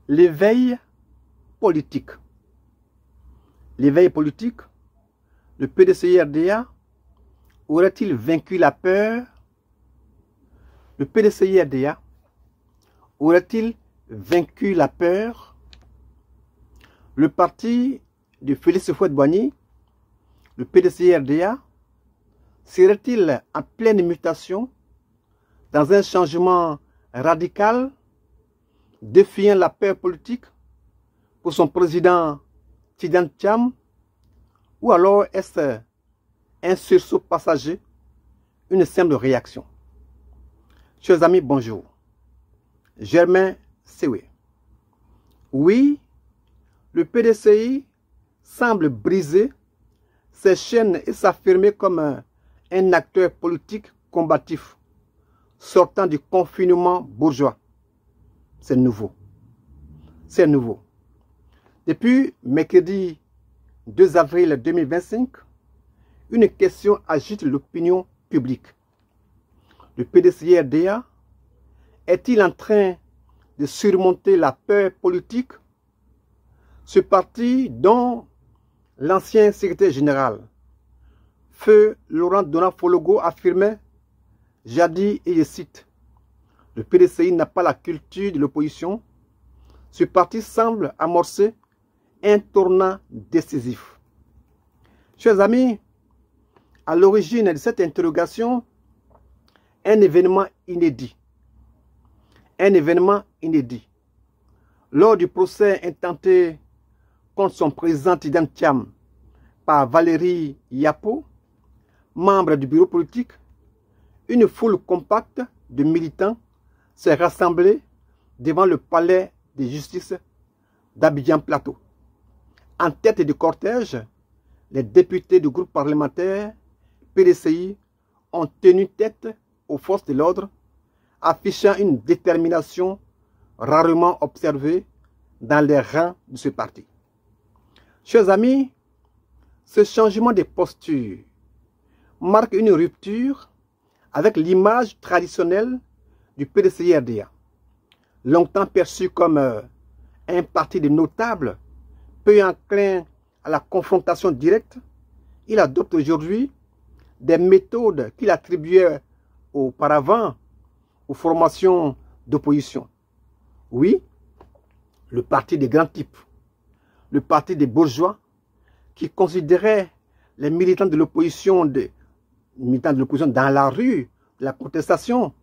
L'éveil politique. L'éveil politique, le PDCI-RDA aurait-il vaincu la peur? Le PDCI-RDA aurait-il vaincu la peur? Le parti de Félix Houphouët-Boigny, le PDCI-RDA, serait-il en pleine mutation dans un changement radical défiant la peur politique pour son président Tidjane Thiam, ou alors est-ce un sursaut passager, une simple réaction? Chers amis, bonjour. Germain Sewé. Oui, le PDCI semble briser ses chaînes et s'affirmer comme un acteur politique combatif, sortant du confinement bourgeois. C'est nouveau. C'est nouveau. Depuis mercredi 2 avril 2025, une question agite l'opinion publique. Le PDCI-RDA est-il en train de surmonter la peur politique? Ce parti dont l'ancien secrétaire général, Feu Laurent Donat-Fologo, affirmait jadis, et je cite, « Le PDCI n'a pas la culture de l'opposition », ce parti semble amorcer un tournant décisif. Chers amis, à l'origine de cette interrogation, un événement inédit. Un événement inédit. Lors du procès intenté contre son président Tidjane Thiam par Valérie Yapo, membre du bureau politique, une foule compacte de militants s'est rassemblée devant le palais de justice d'Abidjan Plateau. En tête du cortège, les députés du groupe parlementaire PDCI ont tenu tête aux forces de l'ordre, affichant une détermination rarement observée dans les rangs de ce parti. Chers amis, ce changement de posture marque une rupture avec l'image traditionnelle du PDCI-RDA, longtemps perçu comme un parti de notables, peu enclin à la confrontation directe. Il adopte aujourd'hui des méthodes qu'il attribuait auparavant aux formations d'opposition. Oui, le parti des grands types, le parti des bourgeois, qui considérait les militants de l'opposition dans la rue, de la contestation,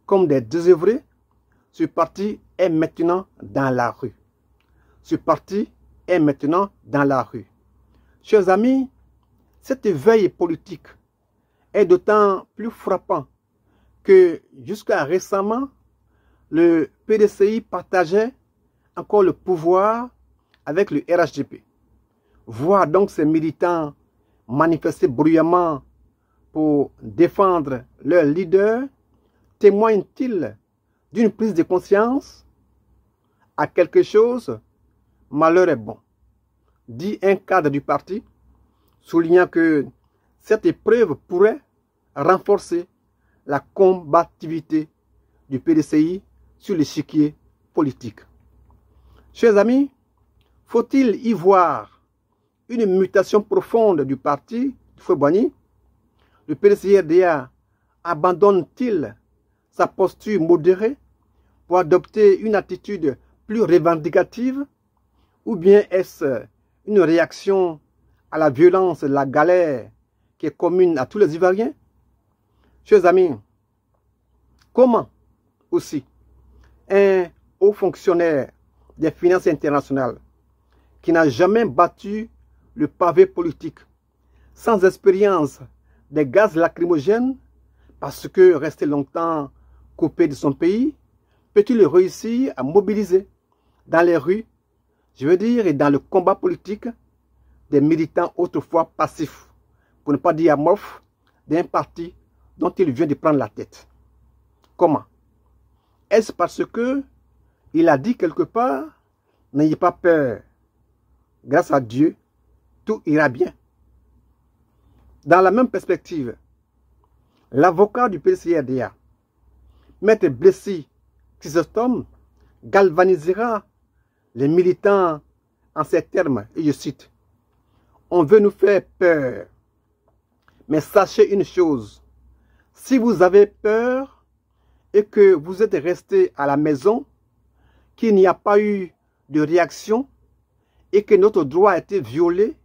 comme des désœuvrés. Ce parti est maintenant dans la rue. Ce parti est maintenant dans la rue. Chers amis, cet éveil politique est d'autant plus frappant que jusqu'à récemment, le PDCI partageait encore le pouvoir avec le RHDP. Voir donc ces militants manifester bruyamment pour défendre leur leader témoigne-t-il d'une prise de conscience à quelque chose? Malheur est bon, dit un cadre du parti, soulignant que cette épreuve pourrait renforcer la combativité du PDCI sur l'échiquier politique. Chers amis, faut-il y voir une mutation profonde du parti de Houphouët-Boigny? Le PDCI-RDA abandonne-t-il sa posture modérée pour adopter une attitude plus revendicative, ou bien est-ce une réaction à la violence de la galère qui est commune à tous les Ivoiriens? Chers amis, comment aussi un haut fonctionnaire des finances internationales qui n'a jamais battu le pavé politique, sans expérience des gaz lacrymogènes, parce que resté longtemps coupé de son pays, peut-il réussir à mobiliser dans les rues, je veux dire, et dans le combat politique, des militants autrefois passifs, pour ne pas dire amorphes, d'un parti dont il vient de prendre la tête? Comment? Est-ce parce que il a dit quelque part, n'ayez pas peur, grâce à Dieu, tout ira bien? Dans la même perspective, l'avocat du PDCI-RDA, Maître Blessy Chrysostome, galvanisera les militants en ces termes, et je cite, « On veut nous faire peur, mais sachez une chose, si vous avez peur et que vous êtes resté à la maison, qu'il n'y a pas eu de réaction et que notre droit a été violé,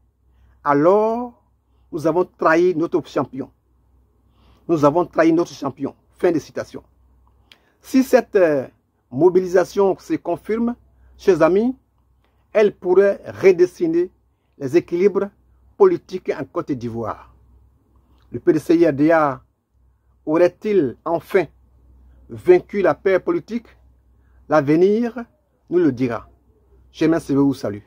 alors nous avons trahi notre champion. Nous avons trahi notre champion. » Fin de citation. Si cette mobilisation se confirme, chers amis, elle pourrait redessiner les équilibres politiques en Côte d'Ivoire. Le PDCI-RDA aurait-il enfin vaincu la paix politique? L'avenir nous le dira. Chemin Sévéou, salut.